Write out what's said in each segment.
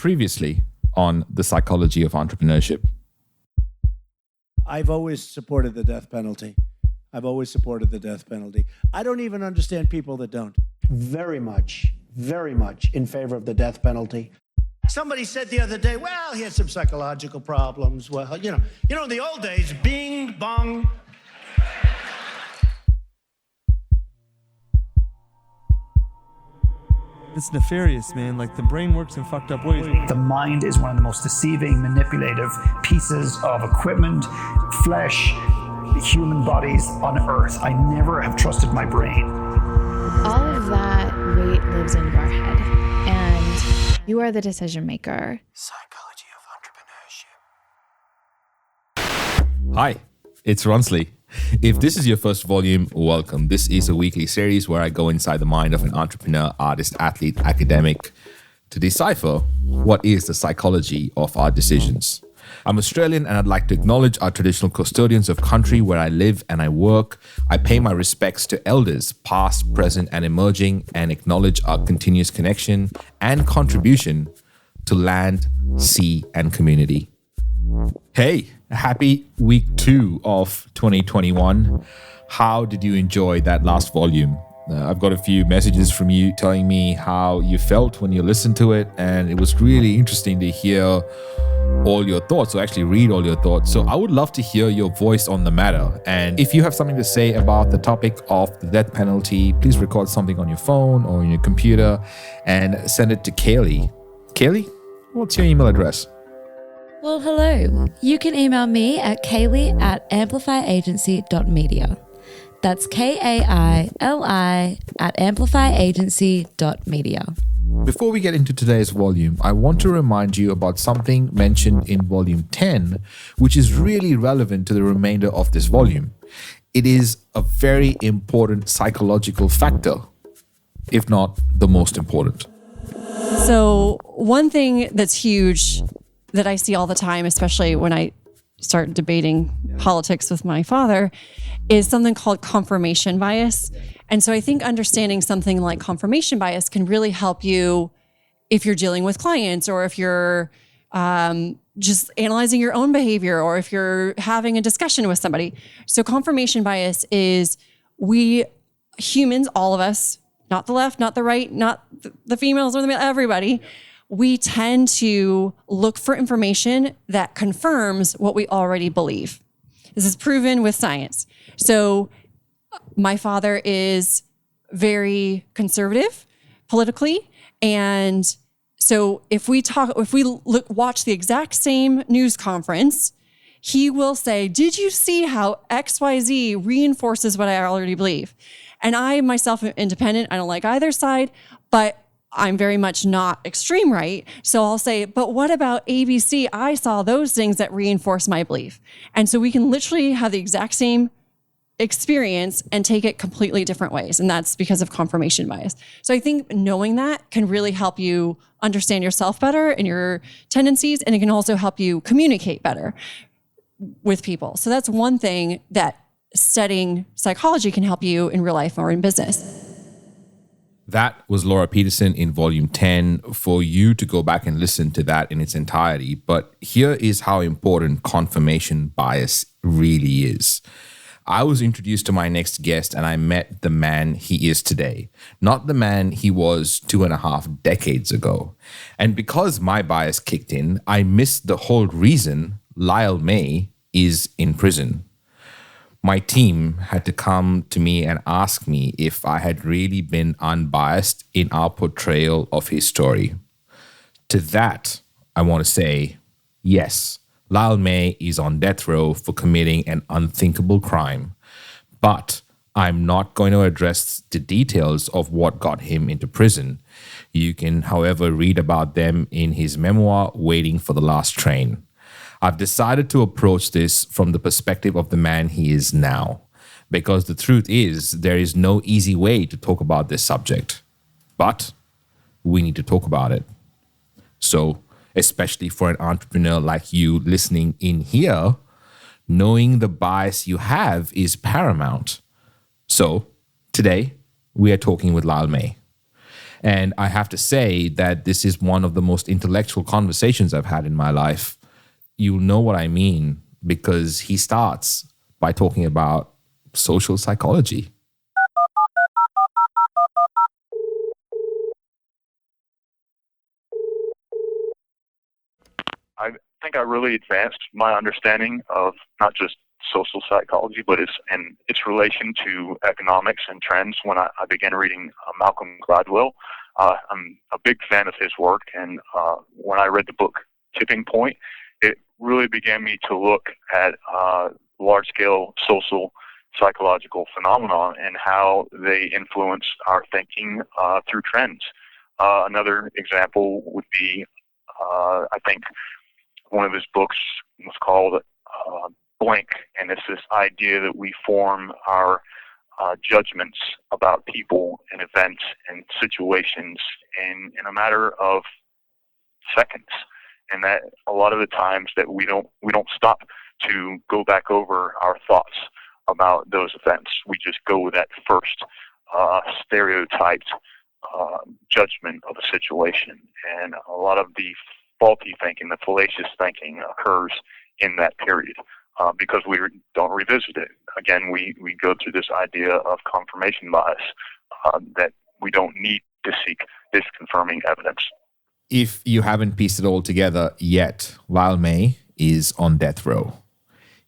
Previously on the Psychology of Entrepreneurship. I've always supported the death penalty. I don't even understand people that don't. Very much in favor of the death penalty. Somebody said the other day, well, he had some psychological problems. Well, you know, in the old days, bing, bong. It's nefarious, man. Like, the brain works in fucked up ways. The mind is one of the most deceiving, manipulative pieces of equipment, flesh, human bodies on earth. I never have trusted my brain. All of that weight lives in your head, and you are the decision maker. Psychology of Entrepreneurship. Hi, it's Ronsley. If this is your first volume, welcome. This is a weekly series where I go inside the mind of an entrepreneur, artist, athlete, academic to decipher what is the psychology of our decisions. I'm Australian and I'd like to acknowledge our traditional custodians of country where I live and I work. I pay my respects to elders, past, present, and emerging, and acknowledge our continuous connection and contribution to land, sea, and community. Hey, happy week 2 of 2021. How did you enjoy that last volume? I've got a few messages from you telling me how you felt when you listened to it, and it was really interesting to hear all your thoughts, or actually read all your thoughts. So I would love to hear your voice on the matter. And if you have something to say about the topic of the death penalty, please record something on your phone or on your computer and send it to Kaylee. Kaylee, what's your email address? Well, hello. You can email me at kaylee@amplifyagency.media. That's KAILI@amplifyagency.media. Before we get into today's volume, I want to remind you about something mentioned in volume 10, which is really relevant to the remainder of this volume. It is a very important psychological factor, if not the most important. So one thing that's huge that I see all the time, especially when I start debating politics with my father, is something called confirmation bias. And so I think understanding something like confirmation bias can really help you if you're dealing with clients, or if you're just analyzing your own behavior, or if you're having a discussion with somebody. So confirmation bias is we humans, all of us, not the left, not the right, not the females or the male, everybody, we tend to look for information that confirms what we already believe. This is proven with science. So my father is very conservative politically. And so if we watch the exact same news conference, he will say, did you see how XYZ reinforces what I already believe? And I myself am independent. I don't like either side, but I'm very much not extreme right. So I'll say, but what about ABC? I saw those things that reinforce my belief. And so we can literally have the exact same experience and take it completely different ways. And that's because of confirmation bias. So I think knowing that can really help you understand yourself better and your tendencies. And it can also help you communicate better with people. So that's one thing that studying psychology can help you in real life or in business. That was Laura Peterson in volume 10 for you to go back and listen to that in its entirety. But here is how important confirmation bias really is. I was introduced to my next guest and I met the man he is today, not the man he was 2.5 decades ago. And because my bias kicked in, I missed the whole reason Lyle May is in prison. My team had to come to me and ask me if I had really been unbiased in our portrayal of his story. To that, I want to say, yes, Lyle May is on death row for committing an unthinkable crime. But I'm not going to address the details of what got him into prison. You can, however, read about them in his memoir, Waiting for the Last Train. I've decided to approach this from the perspective of the man he is now, because the truth is there is no easy way to talk about this subject, but we need to talk about it. So, especially for an entrepreneur like you listening in here, knowing the bias you have is paramount. So, today we are talking with Lyle May. And I have to say that this is one of the most intellectual conversations I've had in my life. You'll know what I mean because he starts by talking about social psychology. I think I really advanced my understanding of not just social psychology, but its relation to economics and trends when I began reading Malcolm Gladwell. I'm a big fan of his work, and when I read the book Tipping Point, it really began me to look at large-scale social psychological phenomena and how they influence our thinking through trends. Another example would be, I think, one of his books was called Blank, and it's this idea that we form our judgments about people and events and situations in a matter of seconds, and that a lot of the times that we don't stop to go back over our thoughts about those events. We just go with that first stereotyped judgment of a situation, and a lot of the faulty thinking, the fallacious thinking occurs in that period because we don't revisit it. Again, we go through this idea of confirmation bias that we don't need to seek this confirming evidence. If you haven't pieced it all together yet, Lyle May is on death row.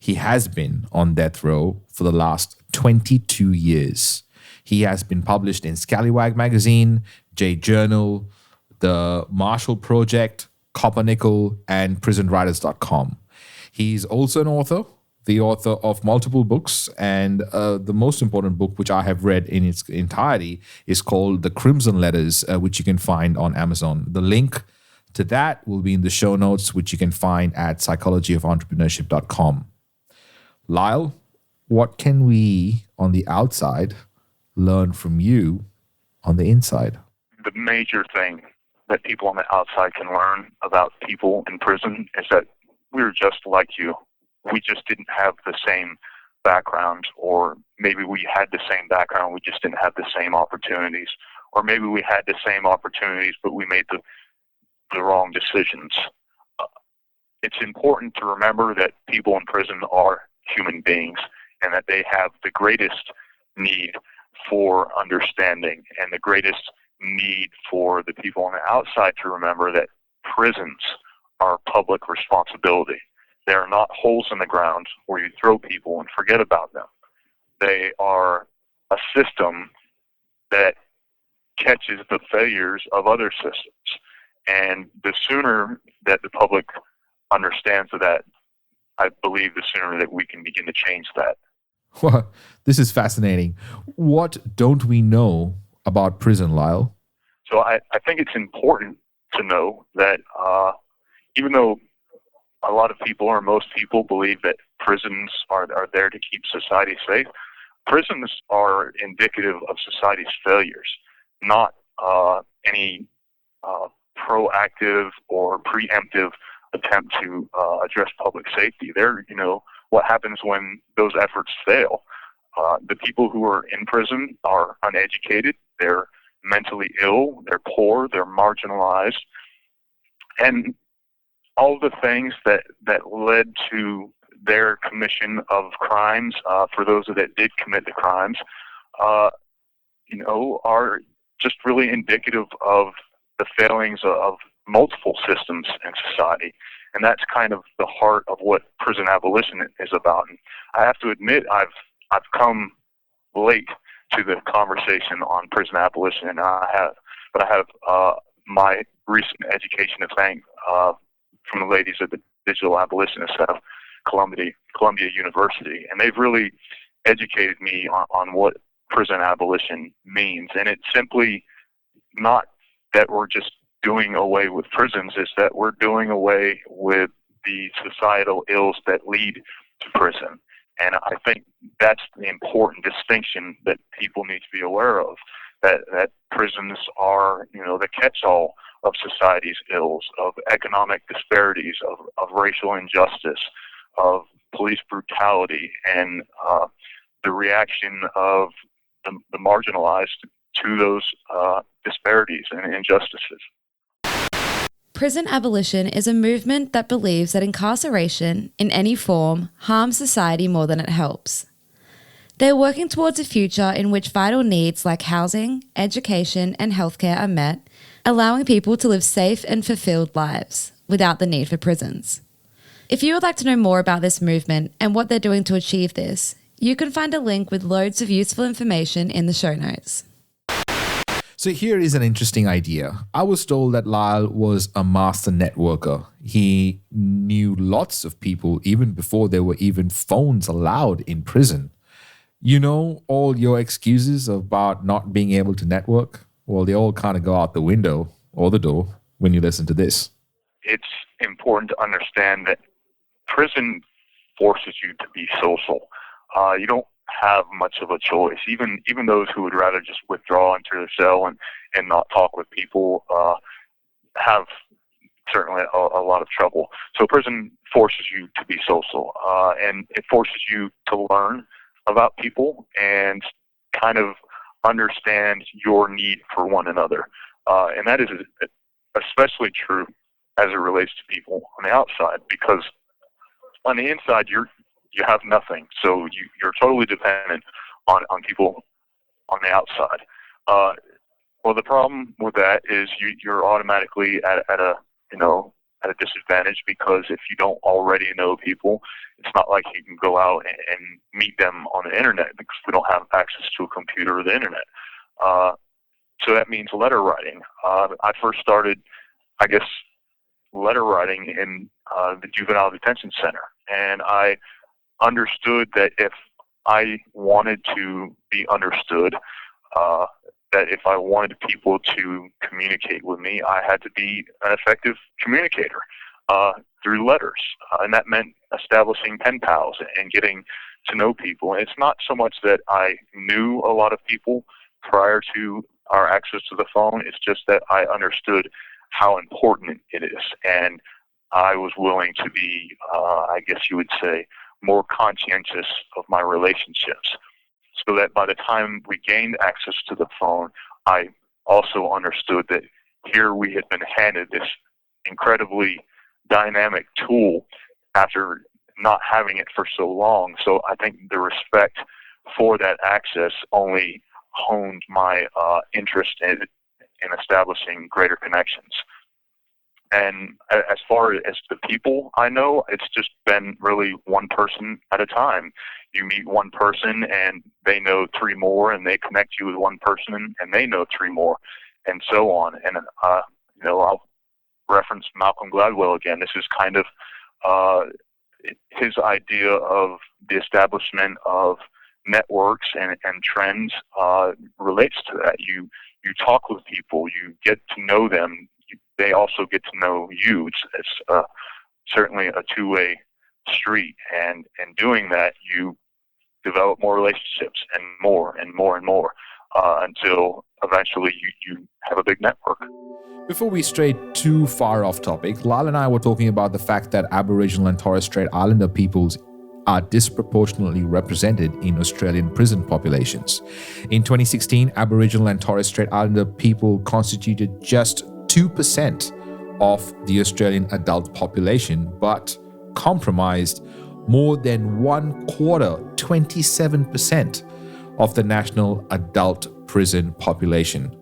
He has been on death row for the last 22 years. He has been published in Scallywag Magazine, J Journal, the Marshall Project, Coppernickel, and prisonwriters.com. He's also an author, the author of multiple books, and the most important book, which I have read in its entirety, is called The Crimson Letters, which you can find on Amazon. The link to that will be in the show notes, which you can find at psychologyofontrepreneurship.com. Lyle, what can we on the outside learn from you on the inside? The major thing that people on the outside can learn about people in prison is that we're just like you. We just didn't have the same background, or maybe we had the same background, we just didn't have the same opportunities, or maybe we had the same opportunities, but we made the wrong decisions. It's important to remember that people in prison are human beings and that they have the greatest need for understanding and the greatest need for the people on the outside to remember that prisons are public responsibility. They are not holes in the ground where you throw people and forget about them. They are a system that catches the failures of other systems. And the sooner that the public understands that, I believe the sooner that we can begin to change that. Well, this is fascinating. What don't we know about prison, Lyle? So I think it's important to know that even though a lot of people, or most people, believe that prisons are there to keep society safe, prisons are indicative of society's failures, not any proactive or preemptive attempt to address public safety. They're, what happens when those efforts fail. The people who are in prison are uneducated, they're mentally ill, they're poor, they're marginalized, and all the things that led to their commission of crimes, for those that did commit the crimes, are just really indicative of the failings of multiple systems in society. And that's kind of the heart of what prison abolition is about. And I have to admit, I've come late to the conversation on prison abolition, and I have my recent education to thank from the ladies at the Digital Abolitionists at Columbia University, and they've really educated me on what prison abolition means. And it's simply not that we're just doing away with prisons, it's that we're doing away with the societal ills that lead to prison. And I think that's the important distinction that people need to be aware of, that prisons are, the catch-all of society's ills, of economic disparities, of racial injustice, of police brutality, and the reaction of the marginalized to those disparities and injustices. Prison abolition is a movement that believes that incarceration, in any form, harms society more than it helps. They are working towards a future in which vital needs like housing, education, and healthcare are met, allowing people to live safe and fulfilled lives without the need for prisons. If you would like to know more about this movement and what they're doing to achieve this, you can find a link with loads of useful information in the show notes. So here is an interesting idea. I was told that Lyle was a master networker. He knew lots of people even before there were even phones allowed in prison. You know, all your excuses about not being able to network, well, they all kind of go out the window or the door when you listen to this. It's important to understand that prison forces you to be social. You don't have much of a choice. Even those who would rather just withdraw into their cell and not talk with people have certainly a lot of trouble. So prison forces you to be social, and it forces you to learn about people and kind of understand your need for one another. And that is especially true as it relates to people on the outside, because on the inside you have nothing, so you're totally dependent on people on the outside. Well, the problem with that is you're automatically at a disadvantage, because if you don't already know people, it's not like you can go out and meet them on the internet, because we don't have access to a computer or the internet. So that means letter writing. I first started, letter writing in the juvenile detention center, and I understood that if I wanted to be understood, that if I wanted people to communicate with me, I had to be an effective communicator through letters. And that meant establishing pen pals and getting to know people. And it's not so much that I knew a lot of people prior to our access to the phone, it's just that I understood how important it is. And I was willing to be, you would say, more conscientious of my relationships, so that by the time we gained access to the phone, I also understood that here we had been handed this incredibly dynamic tool after not having it for so long. So I think the respect for that access only honed my interest in establishing greater connections. And as far as the people I know, it's just been really one person at a time. You meet one person and they know three more, and they connect you with one person and they know three more, and so on. And, I'll reference Malcolm Gladwell again. This is kind of his idea of the establishment of networks and trends relates to that. You talk with people, you get to know them, they also get to know you. It's certainly a two-way street, and in doing that, you develop more relationships and more until eventually you have a big network. Before we stray too far off topic, Lyle and I were talking about the fact that Aboriginal and Torres Strait Islander peoples are disproportionately represented in Australian prison populations. In 2016, Aboriginal and Torres Strait Islander people constituted just 2% of the Australian adult population, but comprised more than 27% of the national adult prison population.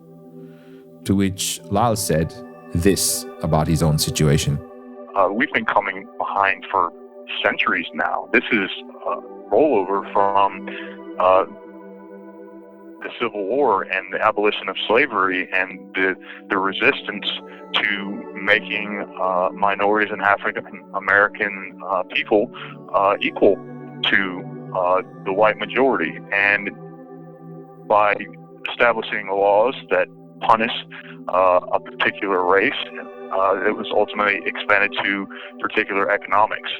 To which Lyle said this about his own situation. We've been coming behind for centuries now. This is a rollover from the Civil War and the abolition of slavery and the resistance to making minorities and African American people equal to the white majority. And by establishing laws that punish a particular race, it was ultimately expanded to particular economics.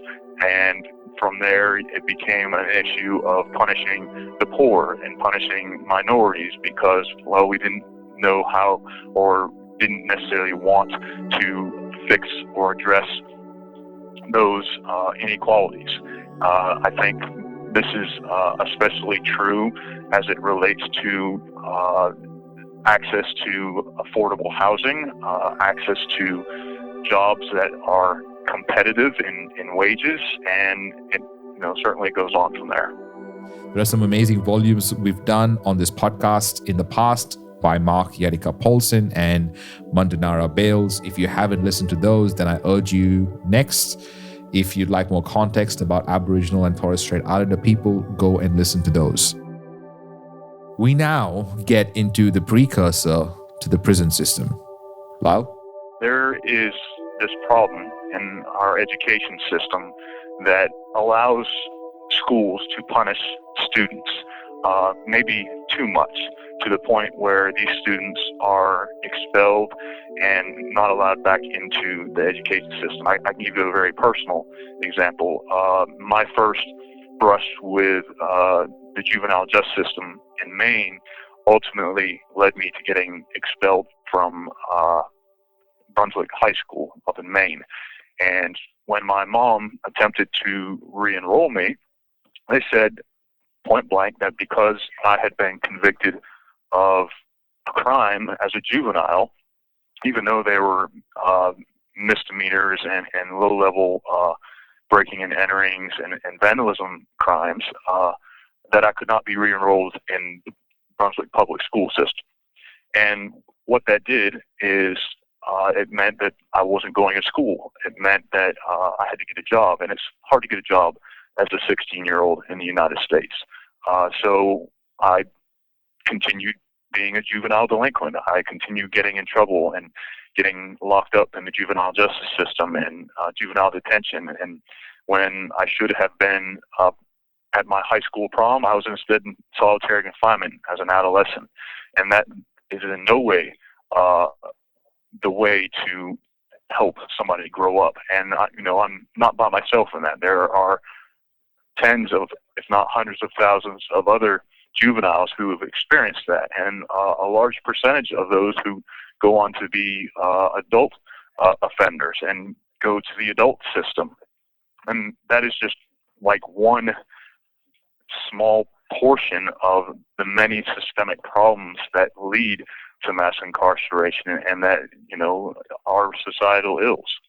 And from there, it became an issue of punishing the poor and punishing minorities because, well, we didn't know how or didn't necessarily want to fix or address those inequalities. I think this is especially true as it relates to access to affordable housing, access to jobs that are competitive in wages, and it certainly goes on from there. There are some amazing volumes we've done on this podcast in the past by Mark Yadika Paulson and Mandanara Bales. If you haven't listened to those, then I urge you next. If you'd like more context about Aboriginal and Torres Strait Islander people, go and listen to those. We now get into the precursor to the prison system. Lyle? There is this problem in our education system that allows schools to punish students, maybe too much, to the point where these students are expelled and not allowed back into the education system. I can give you a very personal example. My first brush with the juvenile justice system in Maine ultimately led me to getting expelled from Brunswick High School up in Maine. And when my mom attempted to re-enroll me, they said point blank that because I had been convicted of a crime as a juvenile, even though they were misdemeanors and low-level breaking and enterings and vandalism crimes, that I could not be re-enrolled in the Brunswick public school system. And what that did is it meant that I wasn't going to school. It meant that I had to get a job, and it's hard to get a job as a 16-year-old in the United States. So I continued being a juvenile delinquent. I continued getting in trouble and getting locked up in the juvenile justice system and juvenile detention. And when I should have been at my high school prom, I was instead in solitary confinement as an adolescent. And that is in no way the way to help somebody grow up. And I'm not by myself in that. There are tens of, if not hundreds of thousands of other juveniles who have experienced that, and a large percentage of those who go on to be adult offenders and go to the adult system. And that is just like one small portion of the many systemic problems that lead to mass incarceration and that, are societal ills.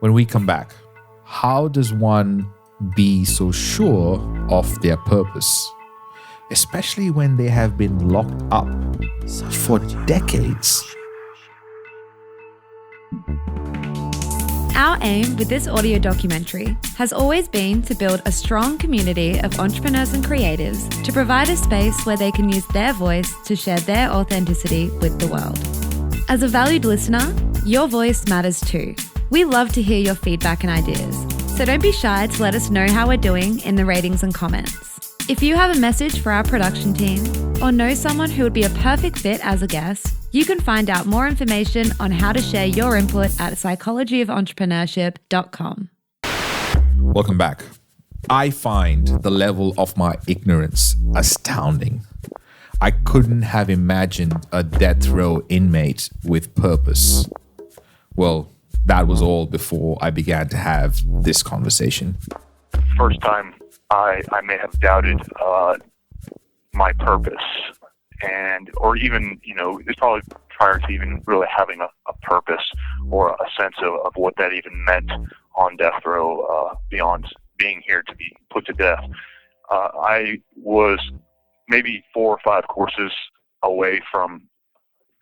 When we come back, how does one be so sure of their purpose, especially when they have been locked up for decades? Our aim with this audio documentary has always been to build a strong community of entrepreneurs and creatives to provide a space where they can use their voice to share their authenticity with the world. As a valued listener, your voice matters too. We love to hear your feedback and ideas, so don't be shy to let us know how we're doing in the ratings and comments. If you have a message for our production team or know someone who would be a perfect fit as a guest, you can find out more information on how to share your input at psychologyofentrepreneurship.com. Welcome back. I find the level of my ignorance astounding. I couldn't have imagined a death row inmate with purpose. Well, that was all before I began to have this conversation. First time I may have doubted my purpose, or even, it's probably prior to even really having a purpose or a sense of what that even meant on death row, beyond being here to be put to death. I was maybe 4 or 5 courses away from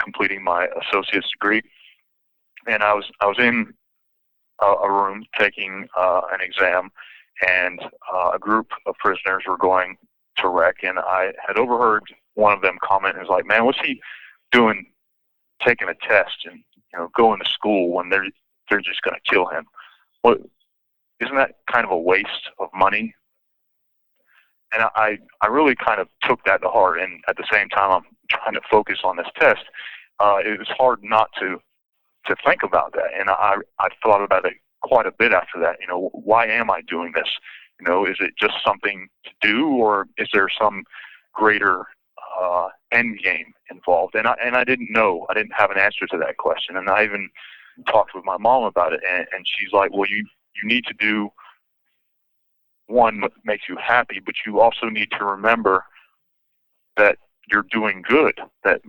completing my associate's degree, and I was in a room taking an exam, and a group of prisoners were going to rec, and I had overheard one of them comment, and was like, "Man, what's he doing taking a test and going to school when they're just going to kill him? What, isn't that kind of a waste of money?" And I really kind of took that to heart, and at the same time I'm trying to focus on this test. It was hard not to think about that, and I thought about it quite a bit after that. Why am I doing this? Is it just something to do, or is there some greater end game involved? And I didn't know. I didn't have an answer to that question, and I even talked with my mom about it, and she's like, "Well, you need to do one what makes you happy, but you also need to remember that you're doing good, that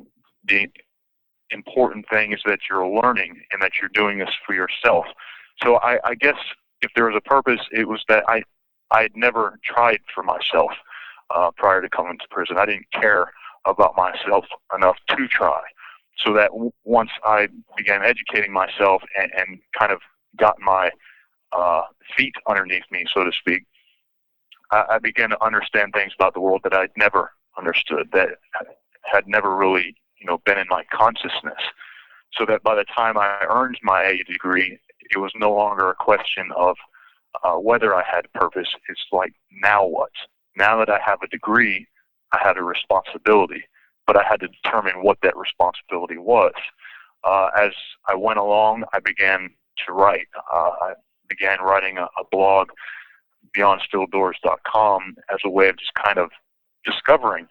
the important thing is that you're learning and that you're doing this for yourself. So I guess if there was a purpose, it was that I had never tried for myself prior to coming to prison. I didn't care about myself enough to try. So that once I began educating myself and kind of got my feet underneath me, so to speak, I began to understand things about the world that I'd never understood, that had never really, been in my consciousness. So that by the time I earned my A degree, it was no longer a question of whether I had purpose. It's like, now what? Now that I have a degree, I had a responsibility, but I had to determine what that responsibility was. As I went along, I began to write. I began writing a blog, beyondstilldoors.com, as a way of just kind of discovering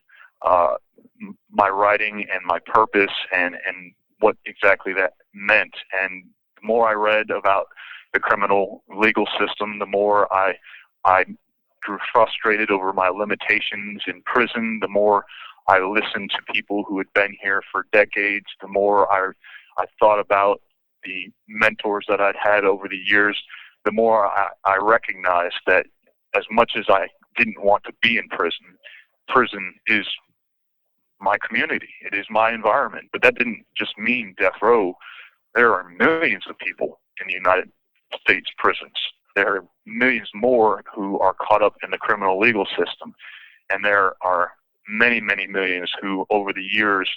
my writing and my purpose and what exactly that meant. And the more I read about the criminal legal system, the more I grew frustrated over my limitations in prison, the more I listened to people who had been here for decades, the more I thought about the mentors that I'd had over the years, the more I recognized that as much as I didn't want to be in prison, prison is my community. It is my environment. But that didn't just mean death row. There are millions of people in the United States prisons. There are millions more who are caught up in the criminal legal system. And there are many, many millions who over the years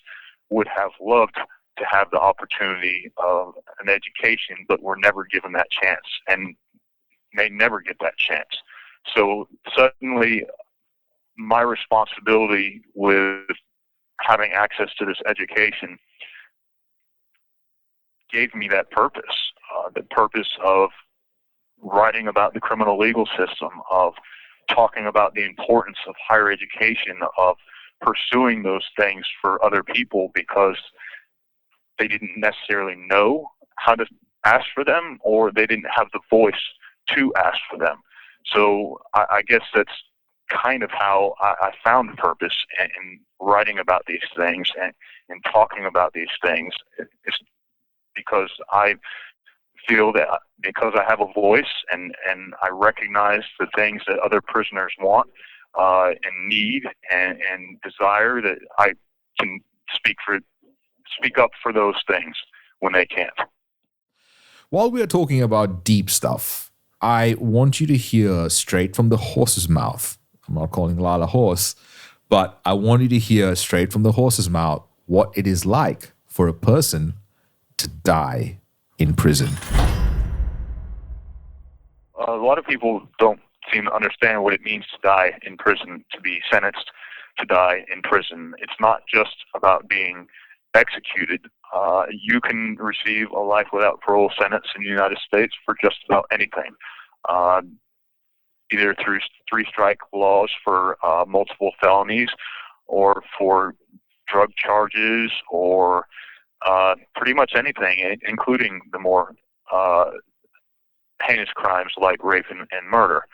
would have loved to have the opportunity of an education, but were never given that chance and may never get that chance. So suddenly my responsibility with having access to this education gave me that purpose, the purpose of writing about the criminal legal system, of talking about the importance of higher education, of pursuing those things for other people because they didn't necessarily know how to ask for them, or they didn't have the voice to ask for them. So I guess that's kind of how I found purpose in writing about these things and talking about these things. It's because I feel that because I have a voice and I recognize the things that other prisoners want and need and desire, that I can speak up for those things when they can't. While we are talking about deep stuff, I want you to hear straight from the horse's mouth. I'm not calling Lyle a horse, but I want you to hear straight from the horse's mouth what it is like for a person to die in prison. A lot of people don't seem to understand what it means to die in prison, to be sentenced to die in prison. It's not just about being executed. You can receive a life without parole sentence in the United States for just about anything, either through three-strike laws for multiple felonies, or for drug charges, or pretty much anything, including the more heinous crimes like rape and murder.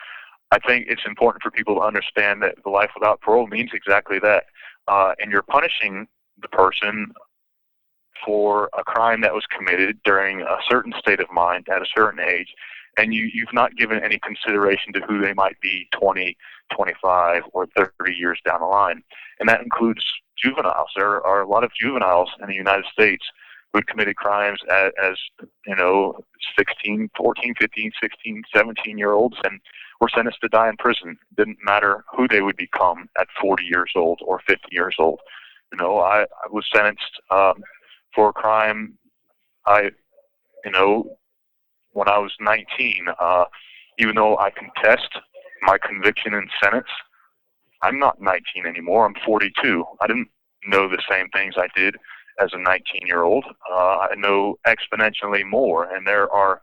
I think it's important for people to understand that the life without parole means exactly that. And you're punishing the person for a crime that was committed during a certain state of mind at a certain age, and you've not given any consideration to who they might be 20, 25, or 30 years down the line. And that includes juveniles. There are a lot of juveniles in the United States who had committed crimes as 16, 14, 15, 16, 17-year-olds, and were sentenced to die in prison. It didn't matter who they would become at 40 years old or 50 years old. I was sentenced for a crime when I was 19, even though I contest my conviction and sentence, I'm not 19 anymore. I'm 42. I didn't know the same things I did as a 19-year-old. I know exponentially more, and there are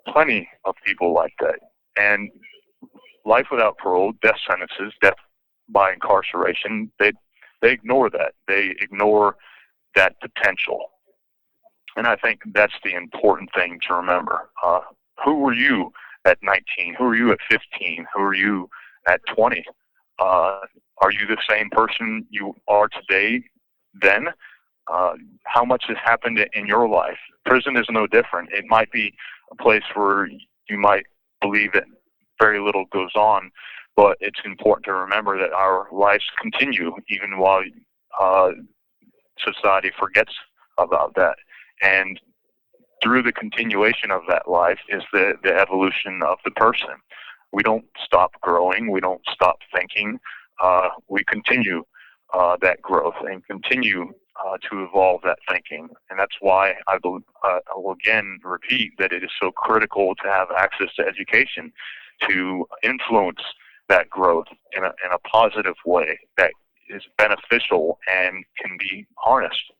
plenty of people like that. And life without parole, death sentences, death by incarceration, they ignore that. They ignore that potential. And I think that's the important thing to remember. who were you at 19? Who are you at 15? Who are you at 20? Are you the same person you are today then? How much has happened in your life? Prison is no different. It might be a place where you might believe that very little goes on, but it's important to remember that our lives continue even while society forgets about that. And through the continuation of that life is the evolution of the person. We don't stop growing. We don't stop thinking. We continue that growth and continue to evolve that thinking. And that's why I will again repeat that it is so critical to have access to education to influence that growth in a positive way that is beneficial and can be harnessed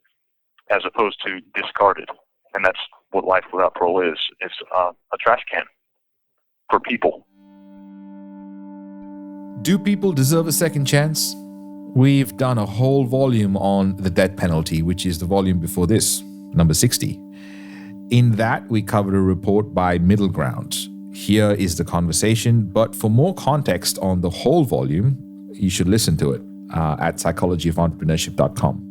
as opposed to discarded. And that's what life without parole is. It's a trash can for people. Do people deserve a second chance? We've done a whole volume on the death penalty, which is the volume before this, number 60. In that, we covered a report by Middle Ground. Here is the conversation, but for more context on the whole volume, you should listen to it at psychologyofentrepreneurship.com.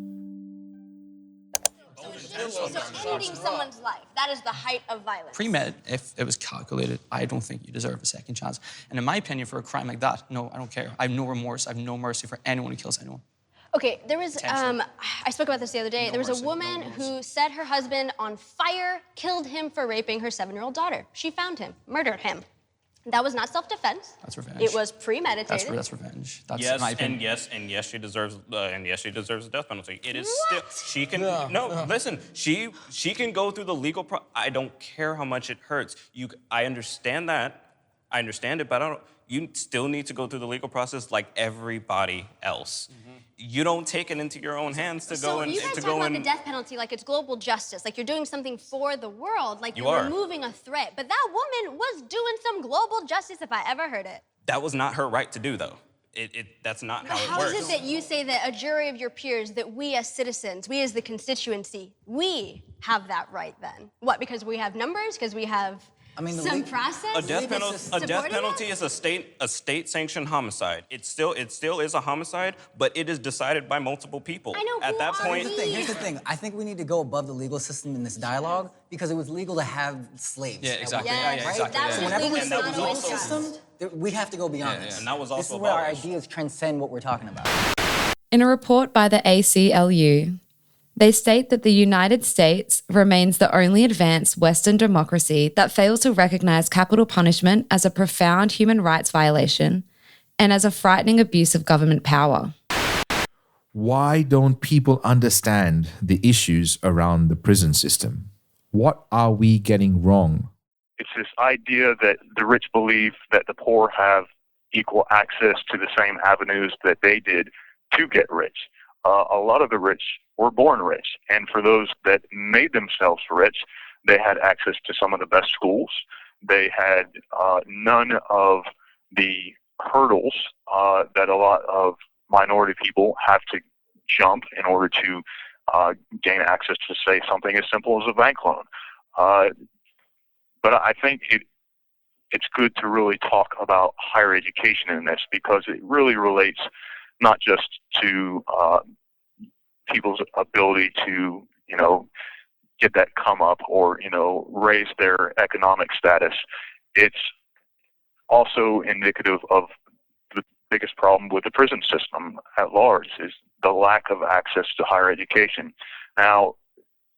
So ending someone's life, that is the height of violence. Pre-med, if it was calculated, I don't think you deserve a second chance. And in my opinion, for a crime like that, no, I don't care. I have no remorse. I have no mercy for anyone who kills anyone. Okay, there was, I spoke about this the other day. There was a woman who set her husband on fire, killed him for raping her 7-year-old daughter. She found him, murdered him. That was not self-defense. That's revenge. It was premeditated. That's revenge. That's yes, my opinion. and yes, she deserves the death penalty. It is What? still she can listen. She can go through the legal. I don't care how much it hurts. I understand that. I understand it, but you still need to go through the legal process like everybody else. Mm-hmm. You don't take it into your own hands to go and So you guys talk about the death penalty like it's global justice, like you're doing something for the world, like you're removing a threat. But that woman was doing some global justice if I ever heard it. That was not her right to do, though. That's not how it works. How is it that you say that a jury of your peers, that we as citizens, we as the constituency, we have that right then? What, because we have numbers, because we have some process? A death penalty is a state-sanctioned homicide. It still is a homicide, but it is decided by multiple people. I know. At that point, here's the thing. I think we need to go above the legal system in this dialogue because it was legal to have slaves. Yeah, exactly. Yes, Yeah, exactly. That So was whenever we legal say to legal unjust. system, we have to go beyond this. And that was also this is where our abolished. ideas transcend what we're talking about. In a report by the ACLU, they state that the United States remains the only advanced Western democracy that fails to recognize capital punishment as a profound human rights violation and as a frightening abuse of government power. Why don't people understand the issues around the prison system? What are we getting wrong? It's this idea that the rich believe that the poor have equal access to the same avenues that they did to get rich. A lot of the rich were born rich, and for those that made themselves rich, they had access to some of the best schools. They had none of the hurdles that a lot of minority people have to jump in order to gain access to, say, something as simple as a bank loan. But I think it's good to really talk about higher education in this because it really relates not just to people's ability to, get that come up or, raise their economic status. It's also indicative of the biggest problem with the prison system at large is the lack of access to higher education. Now,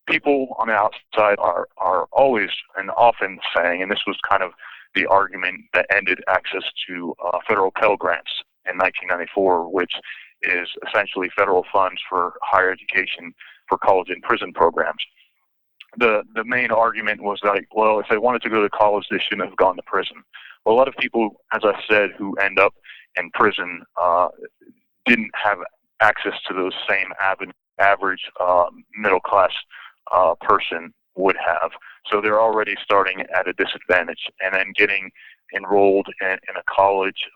people on the outside are always and often saying, and this was kind of the argument that ended access to federal Pell Grants in 1994, which is essentially federal funds for higher education for college and prison programs. The main argument was like, well, if they wanted to go to college, they shouldn't have gone to prison. Well, a lot of people, as I said, who end up in prison didn't have access to those same average middle-class person would have. So they're already starting at a disadvantage. And then getting enrolled in a college,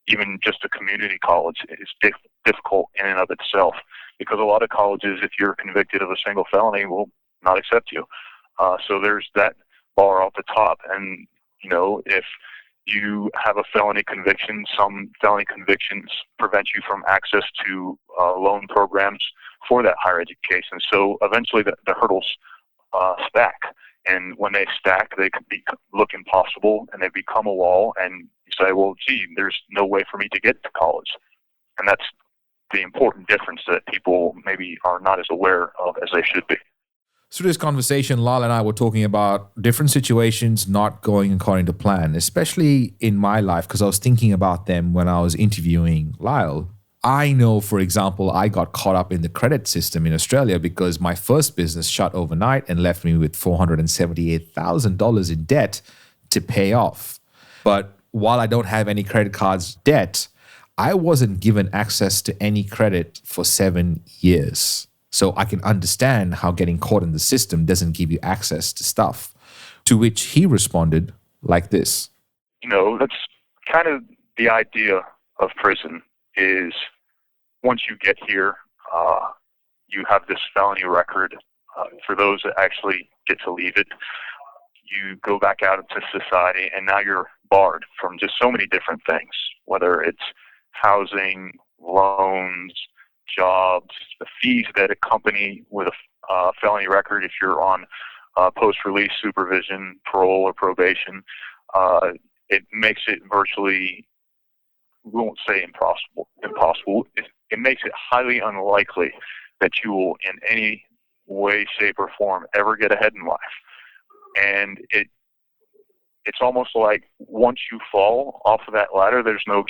even just a community college, is difficult in and of itself. Because a lot of colleges, if you're convicted of a single felony, will not accept you. So there's that bar off the top. And, if you have a felony conviction, some felony convictions prevent you from access to loan programs for that higher education. So eventually the hurdles stack. And when they stack, they can look impossible, and they become a wall. And you say, well, gee, there's no way for me to get to college. And that's the important difference that people maybe are not as aware of as they should be. Through this conversation, Lyle and I were talking about different situations not going according to plan, especially in my life, because I was thinking about them when I was interviewing Lyle. I know, for example, I got caught up in the credit system in Australia because my first business shut overnight and left me with $478,000 in debt to pay off. But while I don't have any credit cards debt, I wasn't given access to any credit for 7 years. So I can understand how getting caught in the system doesn't give you access to stuff. To which he responded like this. That's kind of the idea of prison is once you get here, you have this felony record. For those that actually get to leave it, you go back out into society, and now you're barred from just so many different things, whether it's housing, loans, jobs, the fees that accompany with a felony record if you're on post-release supervision, parole, or probation. It makes it virtually, we won't say impossible. It makes it highly unlikely that you will in any way, shape, or form ever get ahead in life. And it's almost like once you fall off of that ladder, there's no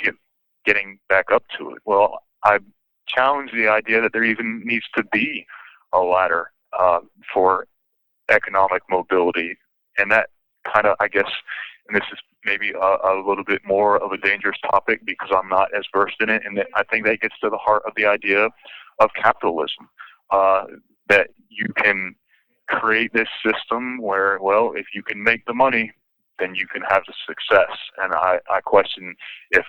getting back up to it. Well, I challenge the idea that there even needs to be a ladder for economic mobility. And that kind of, I guess, and this is maybe a little bit more of a dangerous topic because I'm not as versed in it, and I think that gets to the heart of the idea of capitalism, that you can create this system where, well, if you can make the money, then you can have the success. And I question if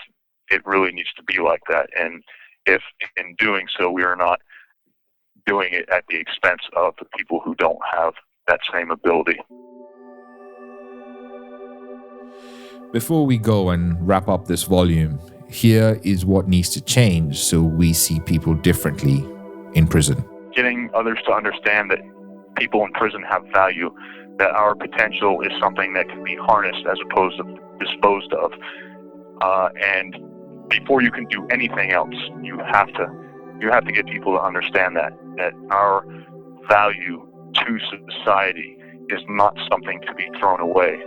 it really needs to be like that, and if in doing so we are not doing it at the expense of the people who don't have that same ability. Before we go and wrap up this volume, here is what needs to change so we see people differently in prison. Getting others to understand that people in prison have value, that our potential is something that can be harnessed as opposed to disposed of. And before you can do anything else, you have to get people to understand that our value to society is not something to be thrown away.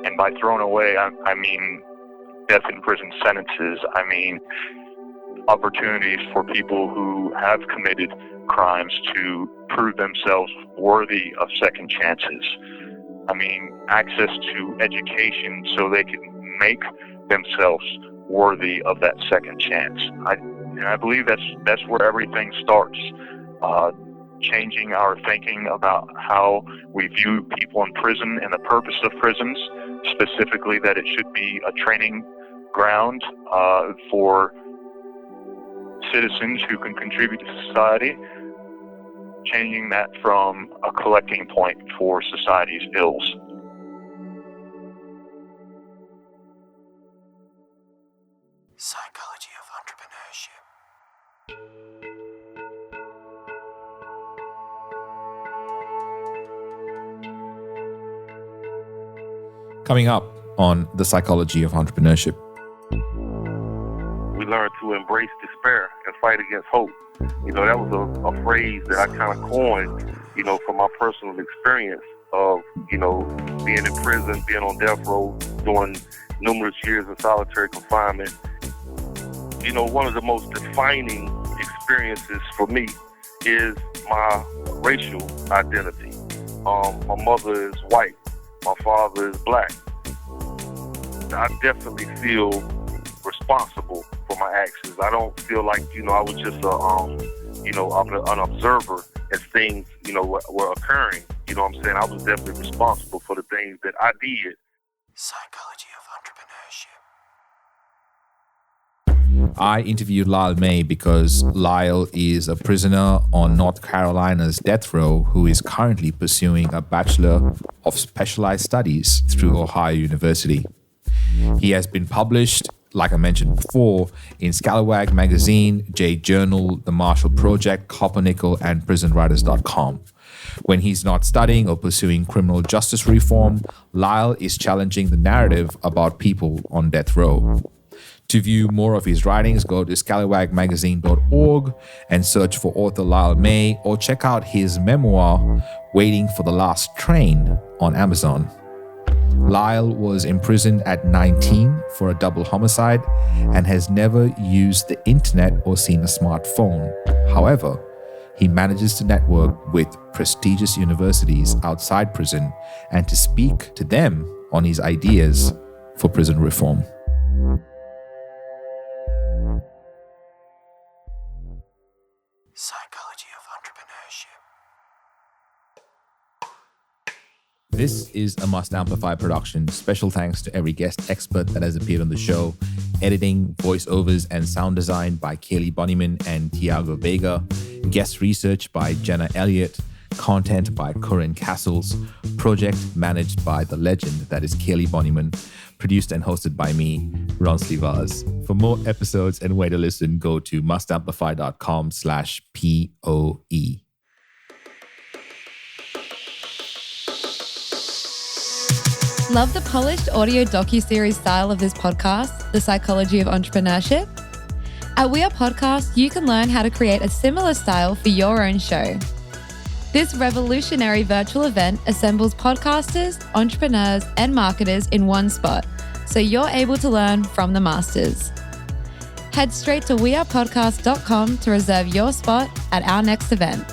And by thrown away, I mean death in prison sentences. I mean opportunities for people who have committed crimes to prove themselves worthy of second chances. I mean access to education so they can make themselves worthy of that second chance. I believe that's where everything starts. Changing our thinking about how we view people in prison and the purpose of prisons, specifically that it should be a training ground for citizens who can contribute to society, changing that from a collecting point for society's ills. Psychology of Entrepreneurship. Coming up on the Psychology of Entrepreneurship. We learn to embrace despair and fight against hope. That was a phrase that I kind of coined, from my personal experience of, being in prison, being on death row, doing numerous years in solitary confinement. One of the most defining experiences for me is my racial identity. My mother is white. My father is black. I definitely feel responsible for my actions. I don't feel like, I was just an observer as things, were occurring. You know what I'm saying? I was definitely responsible for the things that I did. Psychology of Entrepreneurship. I interviewed Lyle May because Lyle is a prisoner on North Carolina's death row who is currently pursuing a Bachelor of Specialized Studies through Ohio University. He has been published, like I mentioned before, in Scalawag Magazine, Jade Journal, The Marshall Project, Coppernickel, and PrisonWriters.com. When he's not studying or pursuing criminal justice reform, Lyle is challenging the narrative about people on death row. To view more of his writings, go to scalawagmagazine.org and search for author Lyle May, or check out his memoir, Waiting for the Last Train, on Amazon. Lyle was imprisoned at 19 for a double homicide and has never used the internet or seen a smartphone. However, he manages to network with prestigious universities outside prison and to speak to them on his ideas for prison reform. Psychology of Entrepreneurship. This is a Must Amplify production. Special thanks to every guest expert that has appeared on the show. Editing, voiceovers, and sound design by Kaylee Bonnyman and Tiago Vega. Guest research by Jenna Elliott. Content by Corinne Castles. Project managed by the legend that is Kaylee Bonnyman. Produced and hosted by me, Ronsley Vaz. For more episodes and way to listen, go to mustamplify.com/POE. Love the polished audio docuseries style of this podcast, The Psychology of Entrepreneurship? At We Are Podcast, you can learn how to create a similar style for your own show. This revolutionary virtual event assembles podcasters, entrepreneurs, and marketers in one spot, so you're able to learn from the masters. Head straight to wearepodcast.com to reserve your spot at our next event.